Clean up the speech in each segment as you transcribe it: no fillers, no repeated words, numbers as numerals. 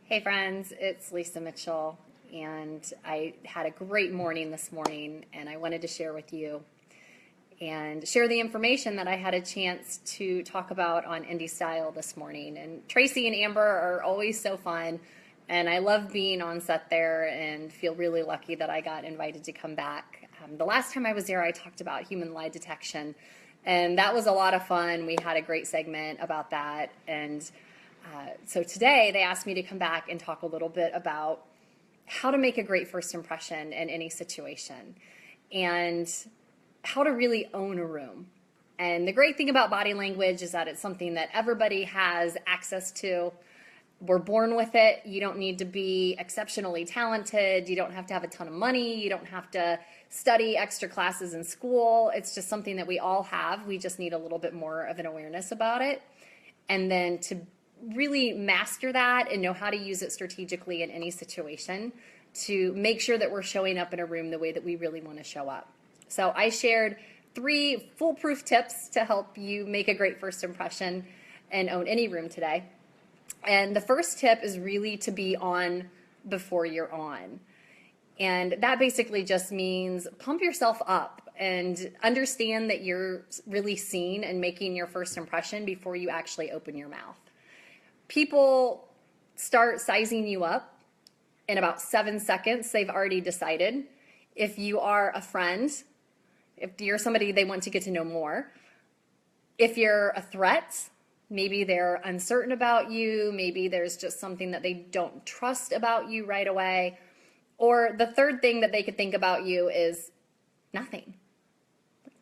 Hey friends, it's Lisa Mitchell, and I had a great morning this morning, and I wanted to share with you and share the information that I had a chance to talk about on Indie Style this morning. And Tracy and Amber are always so fun, and I love being on set there and feel really lucky that I got invited to come back. The last time I was there, I talked about human lie detection, and that was a lot of fun. We had a great segment about that, and so today they asked me to come back and talk a little bit about how to make a great first impression in any situation and how to really own a room. And the great thing about body language is that it's something that everybody has access to. We're born with it. You don't need to be exceptionally talented. You don't have to have a ton of money. You don't have to study extra classes in school. It's just something that we all have. We just need a little bit more of an awareness about it. And then to really master that and know how to use it strategically in any situation to make sure that we're showing up in a room the way that we really want to show up. So I shared 3 foolproof tips to help you make a great first impression and own any room today. And the first tip is really to be on before you're on. And that basically just means pump yourself up and understand that you're really seen and making your first impression before you actually open your mouth. People start sizing you up in about 7 seconds. They've already decided if you are a friend, if you're somebody they want to get to know more, if you're a threat, maybe they're uncertain about you, maybe there's just something that they don't trust about you right away, or the third thing that they could think about you is nothing.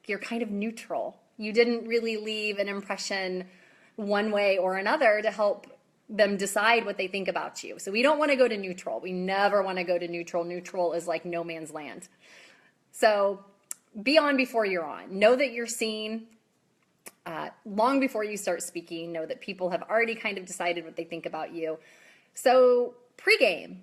You're kind of neutral. You didn't really leave an impression one way or another to help them decide what they think about you. So we don't want to go to neutral. We never want to go to neutral. Neutral is like no man's land. So be on before you're on. Know that you're seen long before you start speaking. Know that people have already kind of decided what they think about you. So pregame.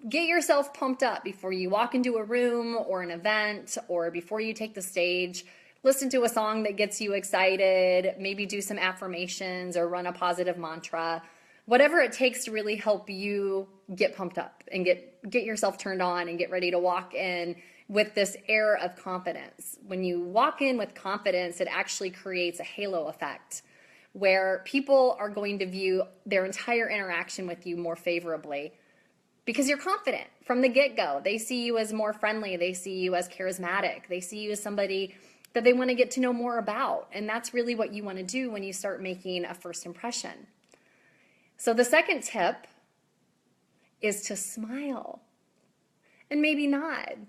Get yourself pumped up before you walk into a room or an event or before you take the stage. Listen to a song that gets you excited, maybe do some affirmations or run a positive mantra, whatever it takes to really help you get pumped up and get yourself turned on and get ready to walk in with this air of confidence. When you walk in with confidence, it actually creates a halo effect where people are going to view their entire interaction with you more favorably because you're confident from the get-go. They see you as more friendly. They see you as charismatic. They see you as somebody that they want to get to know more about. And that's really what you want to do when you start making a first impression. So the second tip is to smile and maybe nod.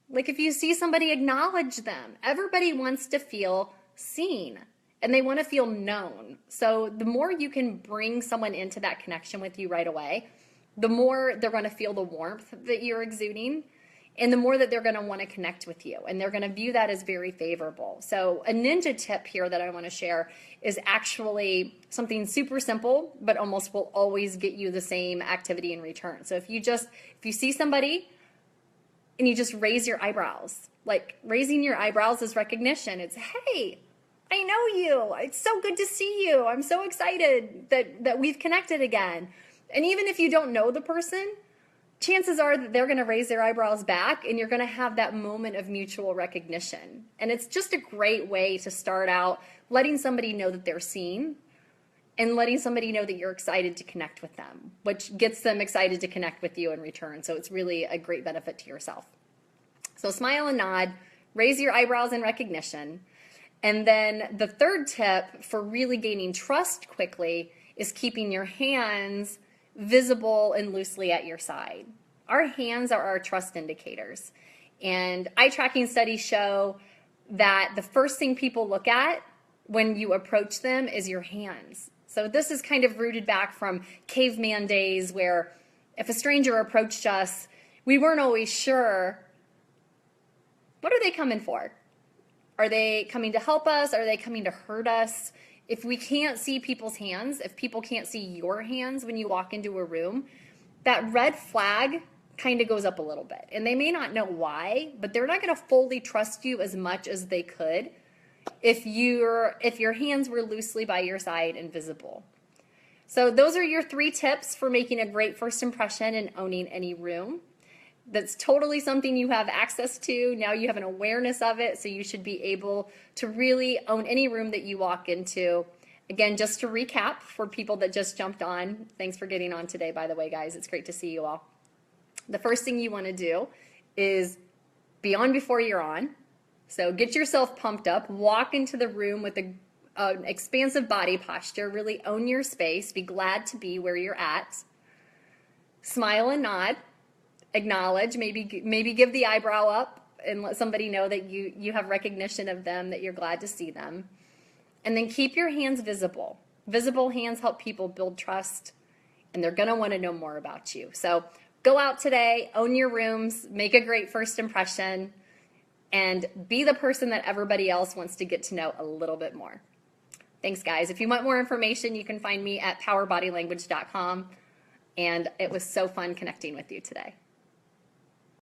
Like if you see somebody, acknowledge them. Everybody wants to feel seen and they want to feel known. So the more you can bring someone into that connection with you right away, the more they're going to feel the warmth that you're exuding, and the more that they're going to want to connect with you, and they're going to view that as very favorable. So a ninja tip here that I want to share is actually something super simple, but almost will always get you the same activity in return. So if you see somebody and you just raise your eyebrows, like raising your eyebrows is recognition. It's, hey, I know you. It's so good to see you. I'm so excited that we've connected again. And even if you don't know the person, chances are that they're going to raise their eyebrows back and you're going to have that moment of mutual recognition. And it's just a great way to start out letting somebody know that they're seen and letting somebody know that you're excited to connect with them, which gets them excited to connect with you in return. So it's really a great benefit to yourself. So smile and nod, raise your eyebrows in recognition. And then the third tip for really gaining trust quickly is keeping your hands visible and loosely at your side. Our hands are our trust indicators. And eye tracking studies show that the first thing people look at when you approach them is your hands. So this is kind of rooted back from caveman days where if a stranger approached us, we weren't always sure, what are they coming for? Are they coming to help us? Are they coming to hurt us? If we can't see people's hands, if people can't see your hands when you walk into a room, that red flag kind of goes up a little bit. And they may not know why, but they're not going to fully trust you as much as they could if your hands were loosely by your side and visible. So those are your 3 tips for making a great first impression and owning any room. That's totally something you have access to. Now you have an awareness of it, so you should be able to really own any room that you walk into. Again, just to recap for people that just jumped on, thanks for getting on today, by the way, guys. It's great to see you all. The first thing you want to do is be on before you're on. So get yourself pumped up, walk into the room with an expansive body posture, really own your space, be glad to be where you're at. Smile and nod, acknowledge, maybe give the eyebrow up and let somebody know that you have recognition of them, that you're glad to see them. And then keep your hands visible. Visible hands help people build trust, and they're going to want to know more about you. So go out today, own your rooms, make a great first impression, and be the person that everybody else wants to get to know a little bit more. Thanks, guys. If you want more information, you can find me at powerbodylanguage.com. And it was so fun connecting with you today.